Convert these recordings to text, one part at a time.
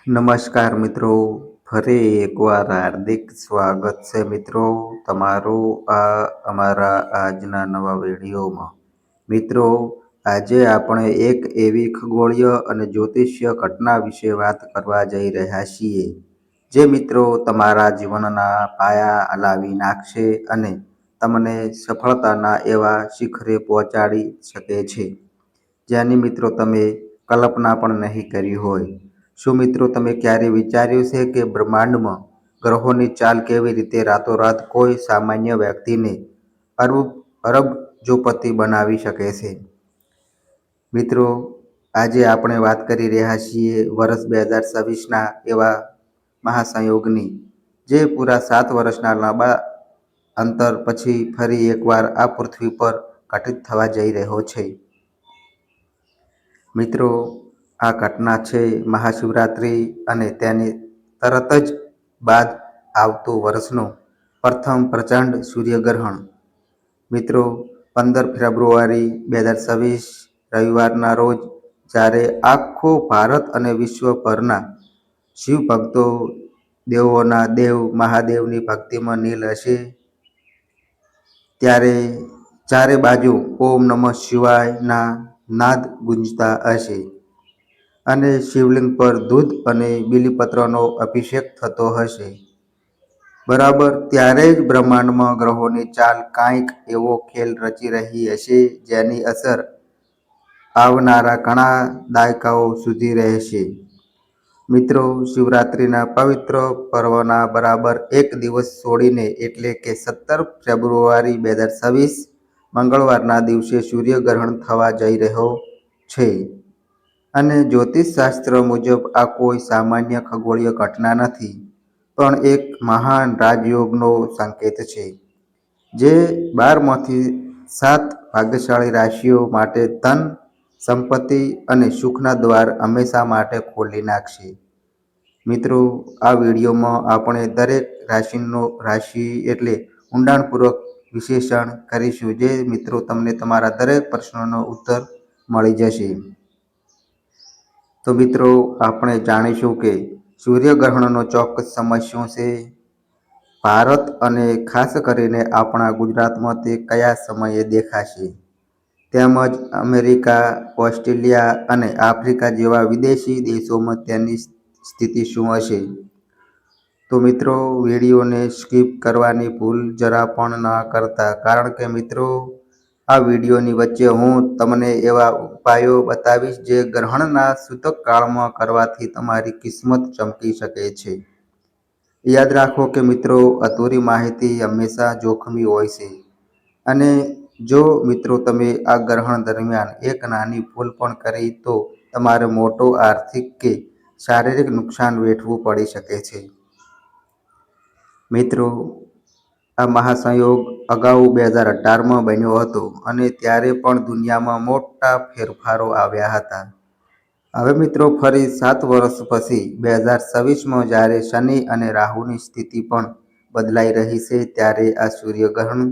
નમસ્કાર મિત્રો, ફરી એકવાર હાર્દિક સ્વાગત છે મિત્રો તમારું અમારા આજના નવા વિડીયોમાં. મિત્રો, આજે આપણે એક એવી ખગોળીય અને જ્યોતિષીય ઘટના વિશે વાત કરવા જઈ રહ્યા છીએ, જે મિત્રો તમારા જીવનના પાયા હલાવી નાખશે અને તમને સફળતાના એવા શિખરે પહોંચાડી શકે છે, જેની મિત્રો તમે કલ્પના પણ નહીં કરી હોય. શું મિત્રો તમે ક્યારે વિચાર્યું છે કે બ્રહ્માંડમાં ગ્રહોની ચાલ કેવી રીતે રાતોરાત કોઈ સામાન્ય વ્યક્તિને અરબજોપતિ બનાવી શકે છે? મિત્રો, આજે આપણે વાત કરી રહ્યા છીએ વર્ષ 2026ના એવા મહાસંયોગની, જે પૂરા 7 વર્ષના લાંબા અંતર પછી ફરી એકવાર આ પૃથ્વી પર ઘટિત થવા જઈ રહ્યો છે. મિત્રો, આ ઘટના છે મહાશિવરાત્રિ અને તેની તરત જ બાદ આવતું વર્ષનું પ્રથમ પ્રચંડ સૂર્યગ્રહણ. મિત્રો, 15 ફેબ્રુઆરી 2026 રવિવારના રોજ જ્યારે આખો ભારત અને વિશ્વભરના શિવભક્તો દેવોના દેવ મહાદેવની ભક્તિમાં નીલ હશે, ત્યારે ચારે બાજુ ઓમ નમઃ શિવાયના નાદ ગુંજતા હશે અને શિવલિંગ પર દૂધ અને બીલીપત્રનો અભિષેક થતો હશે. બરાબર ત્યારે જ બ્રહ્માંડમાં ગ્રહોની ચાલ કાંઈક એવો ખેલ રચી રહી હશે, જેની અસર આવનારા ઘણા દાયકાઓ સુધી રહેશે. મિત્રો, શિવરાત્રિના પવિત્ર પર્વના બરાબર એક દિવસ છોડીને એટલે કે 17 ફેબ્રુઆરી 2026 મંગળવારના દિવસે સૂર્યગ્રહણ થવા જઈ રહ્યો છે. અને જ્યોતિષશાસ્ત્ર મુજબ આ કોઈ સામાન્ય ખગોળીય ઘટના નથી, પણ એક મહાન રાજયોગનો સંકેત છે, જે 12માંથી 7 ભાગ્યશાળી રાશિઓ માટે ધન, સંપત્તિ અને સુખના દ્વાર હંમેશા માટે ખોલી નાખશે. મિત્રો, આ વિડીયોમાં આપણે દરેક રાશિ એટલે ઊંડાણપૂર્વક વિશ્લેષણ કરીશું, જે મિત્રો તમને તમારા દરેક પ્રશ્નોનો ઉત્તર મળી જશે. તો મિત્રો, આપણે જાણીશું કે સૂર્યગ્રહણનો ચોક્કસ સમય શું છે, ભારત અને ખાસ કરીને આપણા ગુજરાતમાં તે કયા સમયે દેખાશે, તેમજ અમેરિકા, ઓસ્ટ્રેલિયા અને આફ્રિકા જેવા વિદેશી દેશોમાં તેની સ્થિતિ શું હશે. તો મિત્રો, વિડીયોને સ્કીપ કરવાની ભૂલ જરા પણ ન કરતા, કારણ કે મિત્રો આ વિડીયોની વચ્ચે હું તમને એવા ઉપાયો બતાવીશ જે ગ્રહણના સૂતકકાળમાં કરવાથી તમારી કિસ્મત ચમકી શકે છે. યાદ રાખો કે મિત્રો, અધૂરી માહિતી હંમેશા જોખમી હોય છે અને જો મિત્રો તમે આ ગ્રહણ દરમિયાન એક નાની ભૂલ પણ કરી તો તમારે મોટો આર્થિક કે શારીરિક નુકસાન વેઠવું પડી શકે છે. મિત્રો, આ મહાસંયોગ અગાઉ 2018માં બન્યો હતો અને ત્યારે પણ દુનિયામાં મોટા ફેરફારો આવ્યા હતા. હવે મિત્રો ફરી 7 વર્ષ પછી 2026માં જ્યારે શનિ અને રાહુની સ્થિતિ પણ બદલાઈ રહી છે, ત્યારે આ સૂર્યગ્રહણ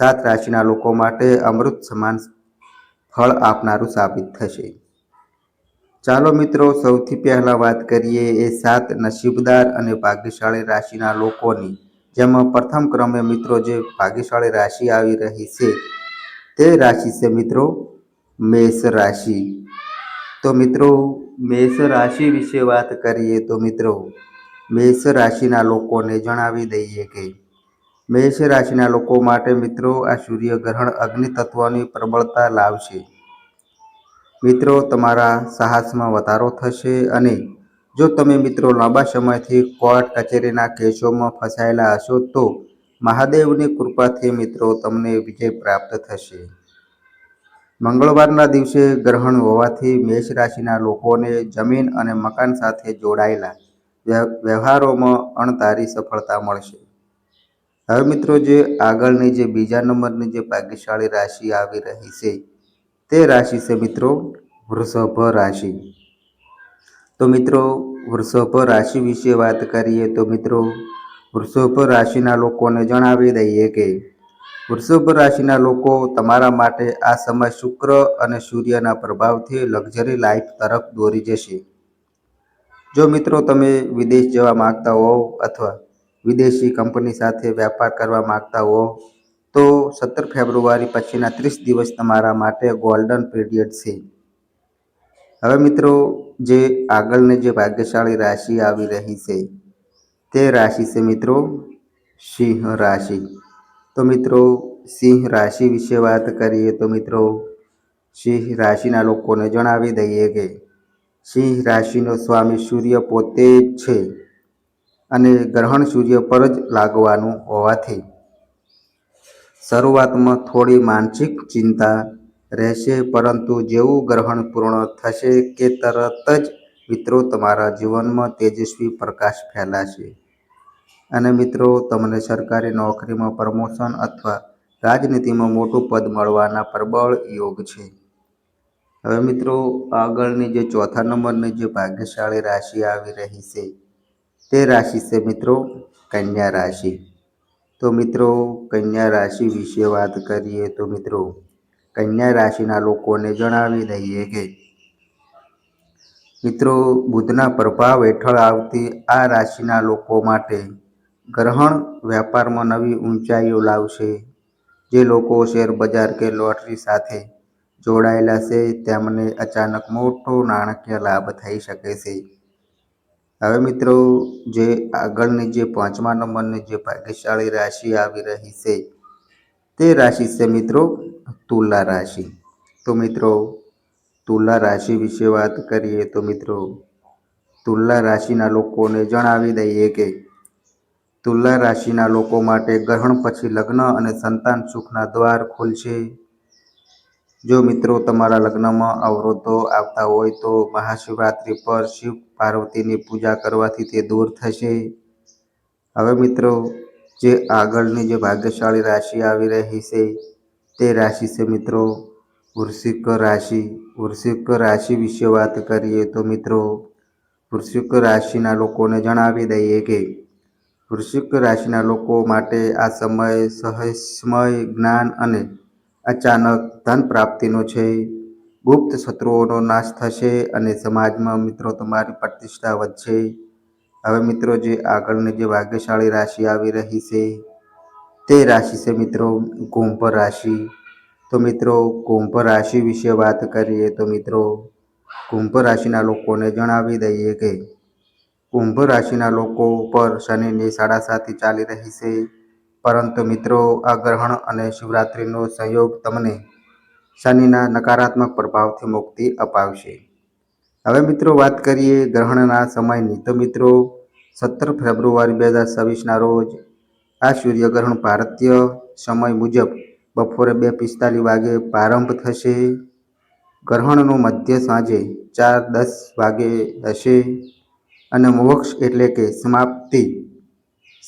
7 રાશિના લોકો માટે અમૃત સમાન ફળ આપનારું સાબિત થશે. ચાલો મિત્રો, સૌથી પહેલા વાત કરીએ એ 7 નસીબદાર અને ભાગ્યશાળી રાશિના લોકોની, જેમાં પ્રથમ ક્રમે મિત્રો જે ભાગ્યશાળી રાશિ આવી રહી છે તે રાશિ છે મિત્રો મેષ રાશિ. તો મિત્રો, મેષ રાશિ વિશે વાત કરીએ તો મિત્રો મેષ રાશિના લોકોને જણાવી દઈએ કે મેષ રાશિના લોકો માટે મિત્રો આ સૂર્યગ્રહણ અગ્નિ તત્વની પ્રબળતા લાવશે. મિત્રો, તમારા સાહસમાં વધારો થશે અને જો તમે મિત્રો લાંબા સમયથી કોર્ટ કચેરીના કેસોમાં ફસાયેલા હશો તો મહાદેવની કૃપાથી મિત્રો તમને વિજય પ્રાપ્ત થશે. મંગળવારના દિવસે ગ્રહણ હોવાથી મેષ રાશિના લોકોને જમીન અને મકાન સાથે જોડાયેલા વ્યવહારોમાં અણધારી સફળતા મળશે. હવે મિત્રો જે આગળની જે બીજા નંબરની જે ભાગ્યશાળી રાશિ આવી રહી છે તે રાશિ છે મિત્રો વૃષભ રાશિ. તો મિત્રો વૃષભ રાશિ વિશે વાત કરીએ તો મિત્રો વૃષભ રાશિના લોકોને જણાવી દઈએ કે વૃષભ રાશિના લોકો તમારા માટે આ સમય શુક્ર અને સૂર્યના પ્રભાવથી લક્ઝરી લાઈફ તરફ દોરી જશે. જો મિત્રો તમે વિદેશ જવા માંગતા હોવ અથવા વિદેશી કંપની સાથે વેપાર કરવા માંગતા હો તો 17 ફેબ્રુઆરી પછીના 30 દિવસ તમારા માટે ગોલ્ડન પીરિયડ છે. હવે મિત્રો જે આગળની જે ભાગ્યશાળી રાશિ આવી રહી છે તે રાશિ છે મિત્રો સિંહ રાશિ. તો મિત્રો સિંહ રાશિ વિશે વાત કરીએ તો મિત્રો સિંહ રાશિના લોકોને જણાવી દઈએ કે સિંહ રાશિનો સ્વામી સૂર્ય પોતે જ છે અને ગ્રહણ સૂર્ય પર જ લાગવાનું હોવાથી શરૂઆતમાં થોડી માનસિક ચિંતા રહેશે, પરંતુ જેવું ગ્રહણ પૂર્ણ થશે કે તરત જ મિત્રો તમારા જીવનમાં તેજસ્વી પ્રકાશ ફેલાશે અને મિત્રો તમને સરકારી નોકરીમાં પ્રમોશન અથવા રાજનીતિમાં મોટું પદ મળવાના પ્રબળ યોગ છે. હવે મિત્રો આગળની જે ચોથા નંબરની જે ભાગ્યશાળી રાશિ આવી રહી છે તે રાશિ છે મિત્રો કન્યા રાશિ. તો મિત્રો કન્યા રાશિ વિશે વાત કરીએ તો મિત્રો કન્યા રાશિના લોકોને જણાવી દઈએ કે મિત્રો બુધના પ્રભાવ હેઠળ આવતી આ રાશિના લોકો માટે ગ્રહણ વેપારમાં નવી ઊંચાઈઓ લાવશે. જે લોકો શેર બજાર કે લોટરી સાથે જોડાયેલા છે તેમને અચાનક મોટો નાણાકીય લાભ થઈ શકે છે. હવે મિત્રો જે આગળની જે પાંચમા નંબરની જે ભાગ્યશાળી રાશિ આવી રહી છે તે રાશિ છે મિત્રો તુલા રાશિ. તો મિત્રો તુલા રાશિ વિશે વાત કરીએ તો મિત્રો તુલા રાશિના લોકોને જણાવી દઈએ કે તુલા રાશિના લોકો માટે ગ્રહણ પછી લગ્ન અને સંતાન સુખના દ્વાર ખુલશે. જો મિત્રો તમારા લગ્નમાં અવરોધો આવતા હોય તો મહાશિવરાત્રિ પર શિવ પાર્વતીની પૂજા કરવાથી તે દૂર થશે. હવે મિત્રો જે આગળની જે ભાગ્યશાળી રાશિ આવી રહી છે તે રાશિ છે મિત્રો વૃશ્ચિક રાશિ. વૃશ્ચિક રાશિ વિશે વાત કરીએ તો મિત્રો વૃશ્ચિક રાશિના લોકોને જણાવી દઈએ કે વૃશ્ચિક રાશિના લોકો માટે આ સમય રહસ્યમય જ્ઞાન અને અચાનક ધન પ્રાપ્તિનો છે. ગુપ્ત શત્રુઓનો નાશ થશે અને સમાજમાં મિત્રો તમારી પ્રતિષ્ઠા વધશે. હવે મિત્રો જે આગળની જે ભાગ્યશાળી રાશિ આવી રહી છે તે રાશિ છે મિત્રો કુંભ રાશિ. તો મિત્રો કુંભ રાશિ વિશે વાત કરીએ તો મિત્રો કુંભ રાશિના લોકોને જણાવી દઈએ કે કુંભ રાશિના લોકો પર શનિની સાડાસાતી ચાલી રહી છે, પરંતુ મિત્રો આ ગ્રહણ અને શિવરાત્રિનો સંયોગ તમને શનિના નકારાત્મક પ્રભાવથી મુક્તિ અપાવશે. હવે મિત્રો વાત કરીએ ગ્રહણના સમયની તો મિત્રો 17 ફેબ્રુઆરી 2026ના રોજ આ સૂર્યગ્રહણ ભારતીય સમય મુજબ બપોરે 2:45 વાગે પ્રારંભ થશે. ગ્રહણનો મધ્ય સાંજે 4:10 વાગે હશે અને મોક્ષ એટલે કે સમાપ્તિ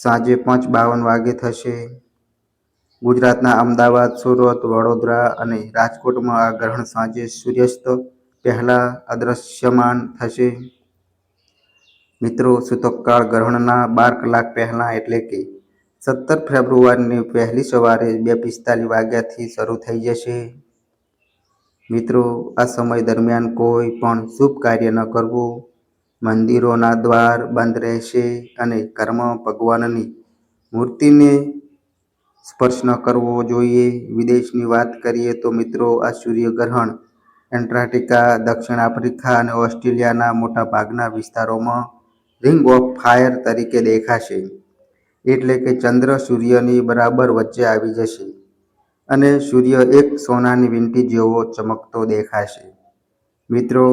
સાંજે 5:52 વાગે થશે. ગુજરાતના અમદાવાદ, સુરત, વડોદરા અને રાજકોટમાં આ ગ્રહણ સાંજે સૂર્યાસ્ત પહેલા અદૃશ્યમાન થશે. મિત્રો સૂતકકાળ ગ્રહણના 12 કલાક પહેલા એટલે કે 17 ફેબ્રુઆરીની વહેલી સવારે 2:45 વાગ્યાથી શરૂ થઈ જશે. મિત્રો આ સમય દરમિયાન કોઈ પણ શુભ કાર્ય ન કરવું, મંદિરોના દ્વાર બંધ રહેશે અને ઘરમાં ભગવાનની મૂર્તિને સ્પર્શ ન કરવો જોઈએ. વિદેશની વાત કરીએ તો મિત્રો આ સૂર્યગ્રહણ એન્ટાર્કટિકા, દક્ષિણ આફ્રિકા અને ઓસ્ટ્રેલિયાના મોટાભાગના વિસ્તારોમાં રિંગ ઓફ ફાયર તરીકે દેખાશે. એટલે કે ચંદ્ર સૂર્યની બરાબર વચ્ચે આવી જશે અને સૂર્ય એક સોનાની વીંટી જેવો ચમકતો દેખાશે. મિત્રો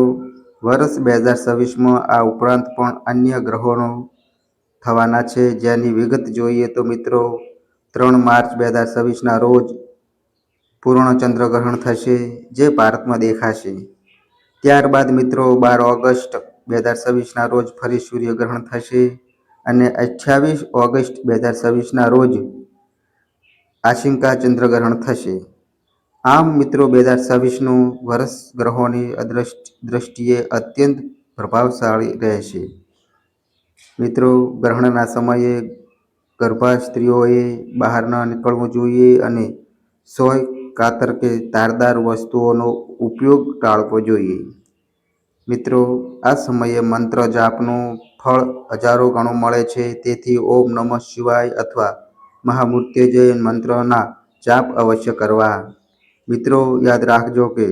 વર્ષ 2026માં આ ઉપરાંત પણ અન્ય ગ્રહણો થવાના છે, જેની વિગત જોઈએ તો મિત્રો 3 માર્ચ 2026ના રોજ પૂર્ણ ચંદ્રગ્રહણ થશે, જે ભારતમાં દેખાશે. ત્યારબાદ મિત્રો 12 ઓગસ્ટ 2026ના રોજ ફરી સૂર્યગ્રહણ થશે અને 28 ઓગસ્ટ 2026ના રોજ આંશિકા ચંદ્રગ્રહણ થશે. આમ મિત્રો 2026નું વર્ષ ગ્રહોની દ્રષ્ટિએ અત્યંત પ્રભાવશાળી રહેશે. મિત્રો ગ્રહણના સમયે ગર્ભા સ્ત્રીઓએ બહાર ન નીકળવું જોઈએ અને સોય, કાતર કે ધારદાર વસ્તુઓનો ઉપયોગ ટાળવો જોઈએ. મિત્રો, આ સમયે મંત્ર જાપનું ફળ હજારો ગણું મળે છે. તેથી ઓમ નમઃ શિવાય અથવા મહામૃત્યુંજય મંત્રના જાપ અવશ્ય કરવા. મિત્રો, યાદ રાખજો કે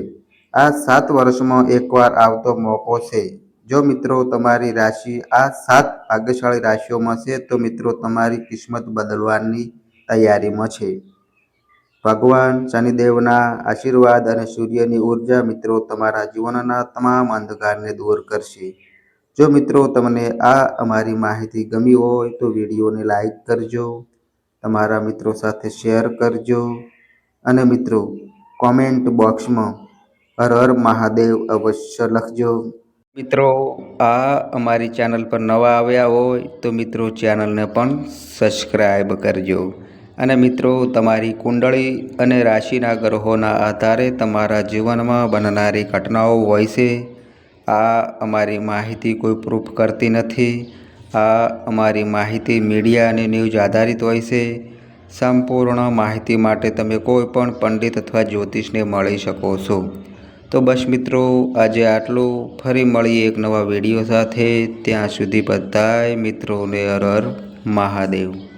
આ 7 વર્ષમાં એકવાર આવતો મોકો છે. જો મિત્રો તમારી રાશિ આ 7 ભાગ્યશાળી રાશિઓમાં છે તો મિત્રો તમારી કિસ્મત બદલવાની તૈયારીમાં છે. ભગવાન શનિદેવના આશીર્વાદ અને સૂર્યની ઉર્જા મિત્રો તમારા જીવનના તમામ અંધકારને દૂર કરશે. જો મિત્રો તમને આ અમારી માહિતી ગમી હોય તો વિડીયોને લાઈક કરજો, તમારા મિત્રો સાથે શેર કરજો અને મિત્રો કોમેન્ટ બોક્સમાં હર હર મહાદેવ અવશ્ય લખજો. મિત્રો, આ અમારી ચેનલ પર નવા આવ્યા હોય તો મિત્રો ચેનલને પણ સબસ્ક્રાઈબ કરજો. અને મિત્રો તમારી કુંડળી અને રાશિના ગ્રહોના આધારે તમારા જીવનમાં બનનારી ઘટનાઓ હોય છે. આ અમારી માહિતી કોઈ પ્રૂફ કરતી નથી. આ અમારી માહિતી મીડિયા અને ન્યૂઝ આધારિત હોય છે. સંપૂર્ણ માહિતી માટે તમે કોઈ પણ પંડિત અથવા જ્યોતિષને મળી શકો છો. તો બસ મિત્રો, આજે આટલું. ફરી મળીએ એક નવા વિડીયો સાથે. ત્યાં સુધી બધાય મિત્રોને હર હર મહાદેવ.